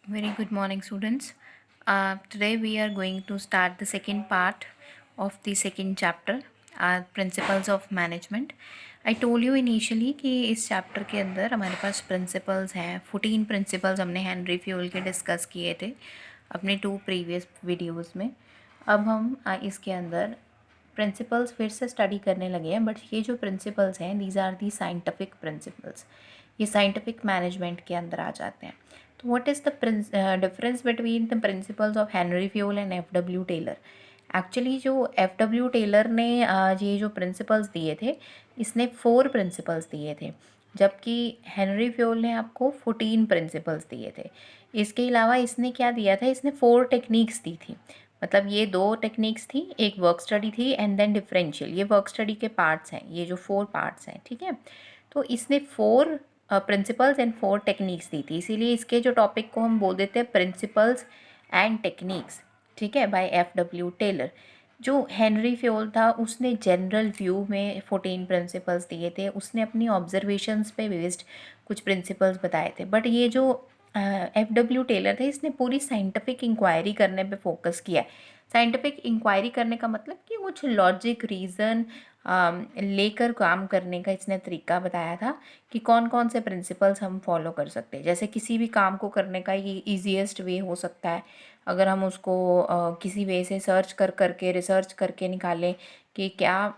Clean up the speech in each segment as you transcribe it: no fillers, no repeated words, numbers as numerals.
Very good morning, students. Today we are going to start the second part of the second chapter, Principles of Management. I told you initially कि इस chapter के अंदर हमारे पास principles हैं 14 principles हमने Henry fuel के discuss किए थे अपने 2 प्रीवियस वीडियोस में। अब हम इसके अंदर प्रिंसिपल्स फिर से स्टडी करने लगे हैं, बट ये जो प्रिंसिपल्स हैं these are the scientific principles. ये साइंटिफिक मैनेजमेंट के अंदर आ जाते हैं। तो what is the difference between the principles of Henri Fayol and F W Taylor? Actually जो एफ डब्ल्यू टेलर ने ये जो प्रिंसिपल्स दिए थे, इसने 4 प्रिंसिपल्स दिए थे, जबकि हेनरी फ्यूल ने आपको 14 प्रिंसिपल्स दिए थे। इसके अलावा इसने क्या दिया था, इसने 4 टेक्निक्स दी थी। मतलब ये 2 टेक्निक्स थी, एक वर्क स्टडी थी एंड देन डिफरेंशियल। ये वर्क स्टडी के पार्ट्स हैं, ये जो 4 पार्ट्स हैं, ठीक है। तो इसने 4 प्रिंसिपल्स एंड 4 टेक्निक्स दी थी, इसीलिए इसके जो टॉपिक को हम बोल देते हैं प्रिंसिपल्स एंड टेक्निक्स, ठीक है, बाय एफ डब्ल्यू टेलर। जो हेनरी फ्योल था उसने जनरल व्यू में 14 प्रिंसिपल्स दिए थे, उसने अपनी ऑब्जर्वेशंस पे बेस्ड कुछ प्रिंसिपल्स बताए थे। बट ये जो एफ डब्ल्यू टेलर थे, इसने पूरी साइंटिफिक इंक्वायरी करने पे फोकस किया है। साइंटिफिक इंक्वायरी करने का मतलब कि कुछ लॉजिक रीज़न लेकर काम करने का इसने तरीका बताया था कि कौन कौन से प्रिंसिपल्स हम फॉलो कर सकते हैं। जैसे किसी भी काम को करने का ये ईजीएस्ट वे हो सकता है, अगर हम उसको किसी वे से सर्च कर करके रिसर्च करके निकालें कि क्या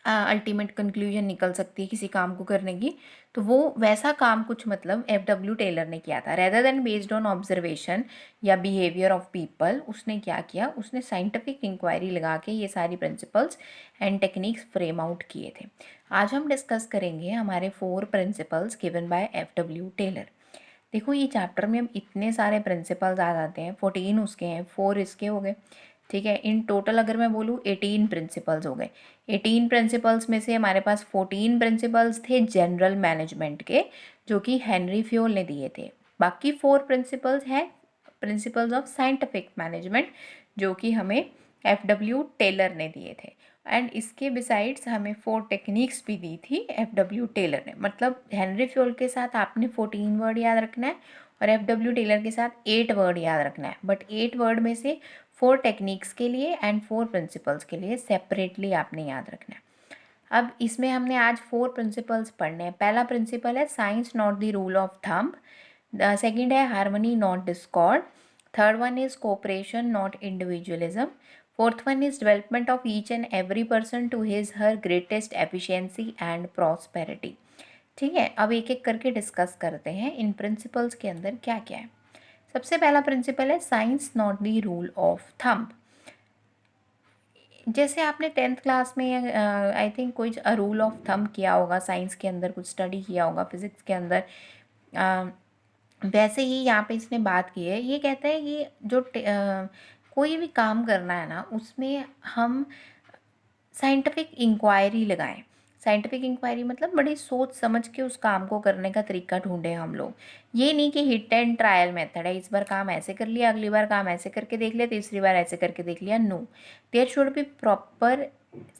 अल्टीमेट कंक्लूजन निकल सकती है किसी काम को करने की, तो वो वैसा काम कुछ मतलब एफ डब्ल्यू टेलर ने किया था। Rather than based on observation या बिहेवियर ऑफ पीपल, उसने क्या किया, उसने साइंटिफिक इंक्वायरी लगा के ये सारी principles and techniques frame out किए थे। आज हम डिस्कस करेंगे हमारे 4 principles given by F W Taylor. देखो ये चैप्टर में अब इतने सारे प्रिंसिपल्स आ जाते हैं, 14 उसके हैं, 4 इसके हो गए, ठीक है। इन टोटल अगर मैं बोलूँ 18 प्रिंसिपल्स हो गए। 18 प्रिंसिपल्स में से हमारे पास 14 प्रिंसिपल्स थे जनरल मैनेजमेंट के, जो कि हेनरी फ्योल ने दिए थे। बाकी 4 प्रिंसिपल्स हैं प्रिंसिपल्स ऑफ साइंटिफिक मैनेजमेंट, जो कि हमें एफ डब्ल्यू टेलर ने दिए थे। एंड इसके बिसाइड्स हमें 4 टेक्निक्स भी दी थी एफ डब्ल्यू टेलर ने। मतलब हेनरी फ्योल के साथ आपने 14 वर्ड याद रखना है और एफ डब्ल्यू टेलर के साथ 8 वर्ड याद रखना है, बट 8 वर्ड में से 4 टेक्निक्स के लिए एंड 4 प्रिंसिपल्स के लिए सेपरेटली आपने याद रखना है। अब इसमें हमने आज 4 प्रिंसिपल्स पढ़ने हैं। पहला प्रिंसिपल है science not the rule of thumb, second है harmony not discord, third one is cooperation not individualism, fourth one is development of each and every person to his her greatest efficiency and prosperity. ठीक है, अब एक एक करके discuss करते हैं इन principles के अंदर क्या क्या है। सबसे पहला प्रिंसिपल है science not the rule of thumb. जैसे आपने 10th क्लास में आई थिंक कोई रूल ऑफ थंब किया होगा, साइंस के अंदर कुछ स्टडी किया होगा, फिजिक्स के अंदर, वैसे ही यहाँ पे इसने बात की है। ये कहता है कि जो कोई भी काम करना है ना, उसमें हम साइंटिफिक इंक्वायरी लगाएं। साइंटिफिक इंक्वायरी मतलब बड़ी सोच समझ के उस काम को करने का तरीका ढूंढें हम लोग। ये नहीं कि हिट एंड ट्रायल मेथड है, इस बार काम ऐसे कर लिया, अगली बार काम ऐसे करके देख लिया, तीसरी बार ऐसे करके देख लिया। No, there should be proper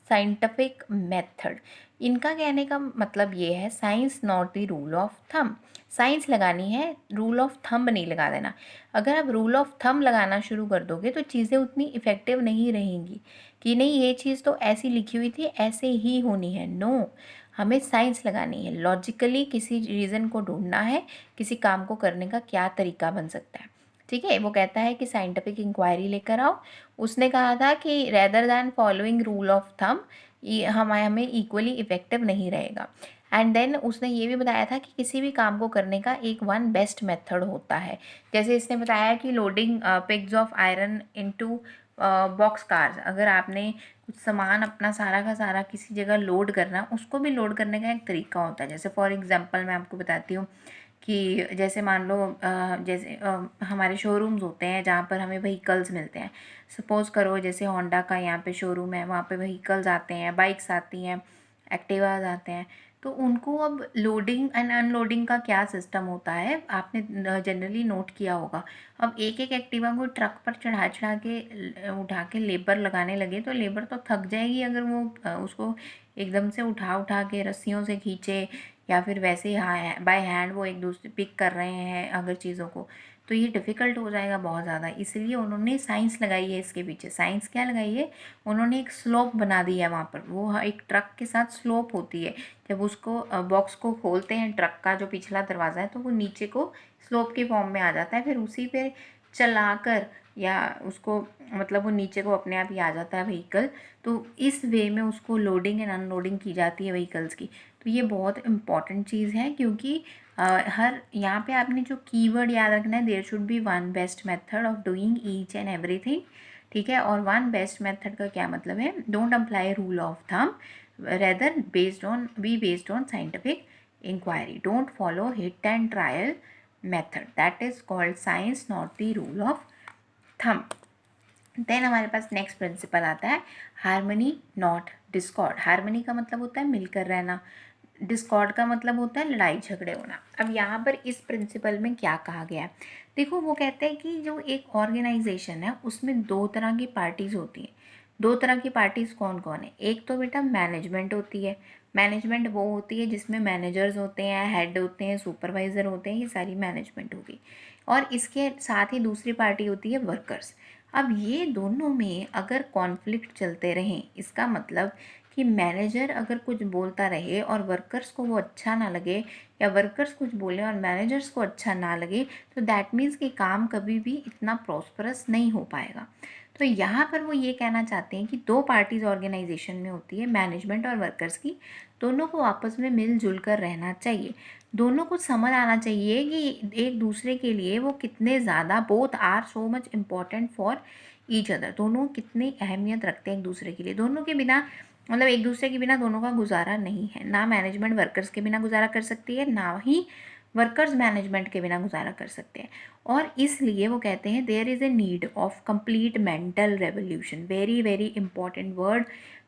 scientific method. इनका कहने का मतलब ये है science not the rule of thumb. Science लगानी है, रूल ऑफ थंब नहीं लगा देना। अगर आप रूल ऑफ थंब लगाना शुरू कर दोगे तो चीज़ें उतनी इफ़ेक्टिव नहीं रहेंगी कि नहीं ये चीज़ तो ऐसी लिखी हुई थी, ऐसे ही होनी है। नो, हमें साइंस लगानी है, लॉजिकली किसी रीज़न को ढूंढना है, किसी काम को करने का क्या तरीका बन सकता है। ठीक है, वो कहता है कि साइंटिफिक इंक्वायरी लेकर आओ। उसने कहा था कि rather than following rule of thumb हमें इक्वली इफेक्टिव नहीं रहेगा। एंड देन उसने ये भी बताया था कि किसी भी काम को करने का एक वन बेस्ट मेथड होता है। जैसे इसने बताया कि loading pigs of iron into box cars. अगर आपने कुछ सामान अपना सारा का सारा किसी जगह लोड करना, उसको भी लोड करने का एक तरीका होता है। जैसे फॉर एग्जांपल मैं आपको बताती हूँ कि जैसे मान लो जैसे हमारे शोरूम्स होते हैं जहाँ पर हमें व्हीकल्स मिलते हैं। सपोज़ करो जैसे होंडा का यहाँ पे शोरूम है, वहाँ पे व्हीकल्स आते हैं, बाइक्स आती हैं, एक्टिवाज आते हैं। तो उनको अब लोडिंग एंड अनलोडिंग का क्या सिस्टम होता है आपने जनरली नोट किया होगा। अब एक एक एक्टिवा को ट्रक पर चढ़ा चढ़ा के उठा के लेबर लगाने लगे तो लेबर तो थक जाएगी अगर वो उसको एकदम से उठा उठा के रस्सियों से खींचे या फिर वैसे ही हाँ बाय हैंड वो एक दूसरे पिक कर रहे हैं अगर चीज़ों को, तो ये डिफ़िकल्ट हो जाएगा बहुत ज़्यादा। इसलिए उन्होंने साइंस लगाई है इसके पीछे। साइंस क्या लगाई है, उन्होंने एक स्लोप बना दी है वहाँ पर। वो एक ट्रक के साथ स्लोप होती है, जब उसको बॉक्स को खोलते हैं ट्रक का जो पिछला दरवाज़ा है, तो वो नीचे को स्लोप के फॉर्म में आ जाता है। फिर उसी पे चलाकर या उसको मतलब वो नीचे को अपने आप ही आ जाता है व्हीकल। तो इस वे में उसको लोडिंग एंड अनलोडिंग की जाती है व्हीकल्स की। तो ये बहुत इम्पॉर्टेंट चीज़ है, क्योंकि हर यहाँ पे आपने जो कीवर्ड याद रखना है, there should be one best method of doing each and everything, ठीक है। और वन बेस्ट मेथड का क्या मतलब है, don't apply rule of thumb, rather based on scientific inquiry, don't follow hit and trial method, that is called science not the rule of thumb. Then हमारे पास next principle आता है harmony not Discord. Harmony का मतलब होता है मिलकर रहना, डिस्कॉर्ड का मतलब होता है लड़ाई झगड़े होना। अब यहाँ पर इस प्रिंसिपल में क्या कहा गया है, देखो वो कहते हैं कि जो एक ऑर्गेनाइजेशन है उसमें दो तरह की पार्टीज होती हैं। दो तरह की पार्टीज कौन कौन है, एक तो बेटा मैनेजमेंट होती है। मैनेजमेंट वो होती है जिसमें मैनेजर्स होते हैं, हेड होते हैं, सुपरवाइज़र होते हैं, ये सारी मैनेजमेंट होगी। और इसके साथ ही दूसरी पार्टी होती है वर्कर्स। अब ये दोनों में अगर कॉन्फ्लिक्ट चलते रहें, इसका मतलब कि मैनेजर अगर कुछ बोलता रहे और वर्कर्स को वो अच्छा ना लगे, या वर्कर्स कुछ बोले और मैनेजर्स को अच्छा ना लगे, तो दैट मीन्स कि काम कभी भी इतना प्रॉस्परस नहीं हो पाएगा। तो यहाँ पर वो ये कहना चाहते हैं कि दो पार्टीज ऑर्गेनाइजेशन में होती है, मैनेजमेंट और वर्कर्स की, दोनों को आपस में मिलजुल कर रहना चाहिए। दोनों को समझ आना चाहिए कि एक दूसरे के लिए वो कितने ज़्यादा, both are so much important for each other, दोनों कितनी अहमियत रखते हैं एक दूसरे के लिए। दोनों के बिना मतलब एक दूसरे के बिना दोनों का गुजारा नहीं है, ना मैनेजमेंट वर्कर्स के बिना गुजारा कर सकती है, ना ही वर्कर्स मैनेजमेंट के बिना गुजारा कर सकते हैं। और इसलिए वो कहते हैं there is a need of complete mental revolution, very very important word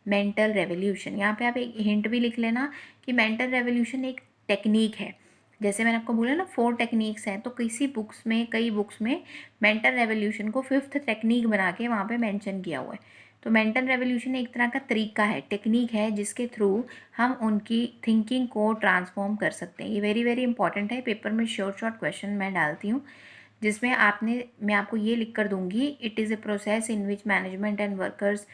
mental revolution. यहाँ पे आप एक हिंट भी लिख लेना कि मेंटल रेवोल्यूशन एक टेक्निक है। जैसे मैंने आपको बोला ना 4 टेक्निक्स हैं, तो किसी बुक्स में, कई बुक्स में मेंटल रेवोल्यूशन को 5th टेक्निक बना के वहाँ पे मेंशन किया हुआ है। तो मेंटल रेवोल्यूशन एक तरह का तरीका है, टेक्निक है, जिसके थ्रू हम उनकी थिंकिंग को ट्रांसफॉर्म कर सकते हैं। ये वेरी वेरी इंपॉर्टेंट है, पेपर में शॉर्ट शॉर्ट क्वेश्चन मैं डालती हूँ, जिसमें मैं आपको ये लिख कर दूँगी, it is a process in which management and workers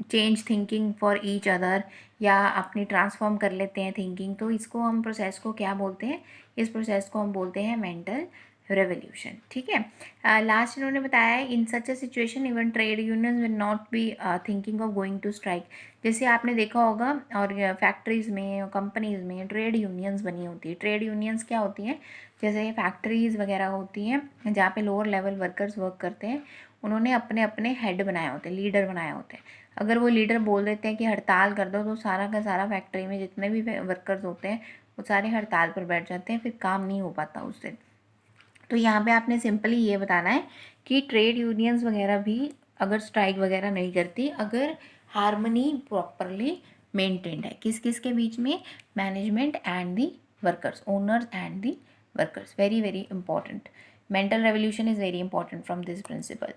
change thinking for each other, या अपनी ट्रांसफॉर्म कर लेते हैं थिंकिंग। तो इसको हम प्रोसेस को क्या बोलते हैं, इस प्रोसेस को हम बोलते हैं मेंटल रेवोल्यूशन, ठीक है। लास्ट इन्होंने बताया है in such a situation even trade unions will not be thinking of going to strike. जैसे आपने देखा होगा और फैक्ट्रीज़ में, कंपनीज़ में ट्रेड यूनियंस बनी होती है। ट्रेड यूनियंस क्या होती हैं, जैसे फैक्ट्रीज़ वगैरह होती हैं जहाँ पे लोअर लेवल वर्कर्स वर्क करते हैं, उन्होंने अपने अपने हेड बनाए होते हैं, लीडर बनाए होते हैं। अगर वो लीडर बोल देते हैं कि हड़ताल कर दो, तो सारा का सारा फैक्ट्री में जितने भी वर्कर्स होते हैं वो सारे हड़ताल पर बैठ जाते हैं, फिर काम नहीं हो पाता उस दिन। तो यहाँ पे आपने सिंपली ये बताना है कि ट्रेड यूनियंस वगैरह भी अगर स्ट्राइक वगैरह नहीं करती, अगर हार्मनी प्रॉपरली मेंटेन्ड है किस किस के बीच में, management and the workers, owners and the workers. Very very important, mental revolution is very important from this principle.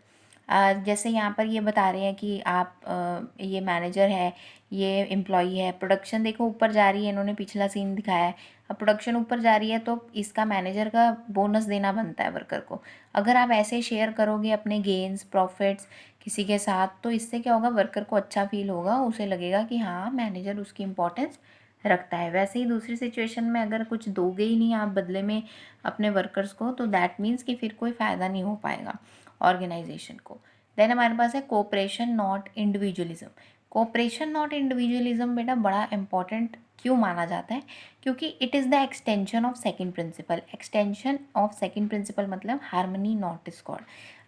जैसे यहाँ पर ये बता रहे हैं कि आप ये मैनेजर है, ये एम्प्लॉई है, प्रोडक्शन देखो ऊपर जा रही है, इन्होंने पिछला सीन दिखाया है। अब प्रोडक्शन ऊपर जा रही है तो इसका मैनेजर का बोनस देना बनता है वर्कर को। अगर आप ऐसे शेयर करोगे अपने गेन्स प्रॉफिट्स किसी के साथ, तो इससे क्या होगा, वर्कर को अच्छा फील होगा, उसे लगेगा कि हाँ मैनेजर उसकी इम्पोर्टेंस रखता है। वैसे ही दूसरी सिचुएशन में अगर कुछ दोगे ही नहीं आप बदले में अपने वर्कर्स को, तो दैट मीन्स कि फिर कोई फ़ायदा नहीं हो पाएगा ऑर्गेनाइजेशन को। देन हमारे पास है cooperation not individualism. Cooperation not individualism बेटा बड़ा इंपॉर्टेंट क्यों माना जाता है, क्योंकि it is the extension of second principle. Extension of second principle मतलब हार्मनी नॉट डिस्कॉर्ड।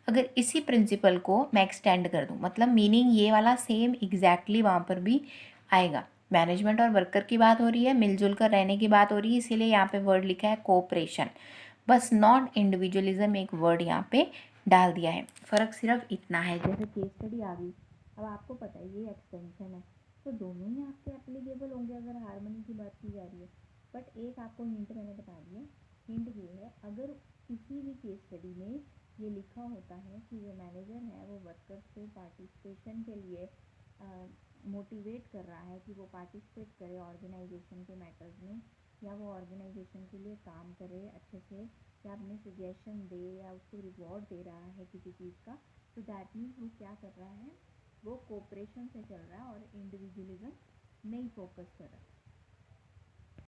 अगर इसी प्रिंसिपल को मैं एक्सटेंड कर दूँ, मतलब मीनिंग ये वाला सेम एग्जैक्टली वहाँ पर भी आएगा। मैनेजमेंट और वर्कर की बात हो रही है, मिलजुल कर रहने की बात हो रही है, इसीलिए यहाँ पे वर्ड लिखा है कोऑपरेशन, बस नॉट इंडिविजुअलिज्म एक वर्ड यहाँ पे डाल दिया है। फ़र्क सिर्फ इतना है, जैसे केस स्टडी आ गई, अब आपको पता है ये एक्सटेंशन है, तो दोनों ही आपके एप्लीकेबल होंगे अगर हार्मनी की बात की जा रही है। बट एक आपको हिंट मैंने बता दिया, हिंट ये है, अगर किसी भी केस स्टडी में ये लिखा होता है कि जो मैनेजर है वो वर्कर्स को पार्टिसिपेशन के लिए मोटिवेट कर रहा है कि वो पार्टिसिपेट करे ऑर्गेनाइजेशन के काम करे अच्छे से, या अपने सजेशन दे या उसको रिवॉर्ड दे रहा है किसी चीज़ का, तो दैट मीन्स वो क्या कर रहा है, वो कोऑपरेशन से चल रहा है और इंडिविजुअलिज्म नहीं फोकस कर रहा।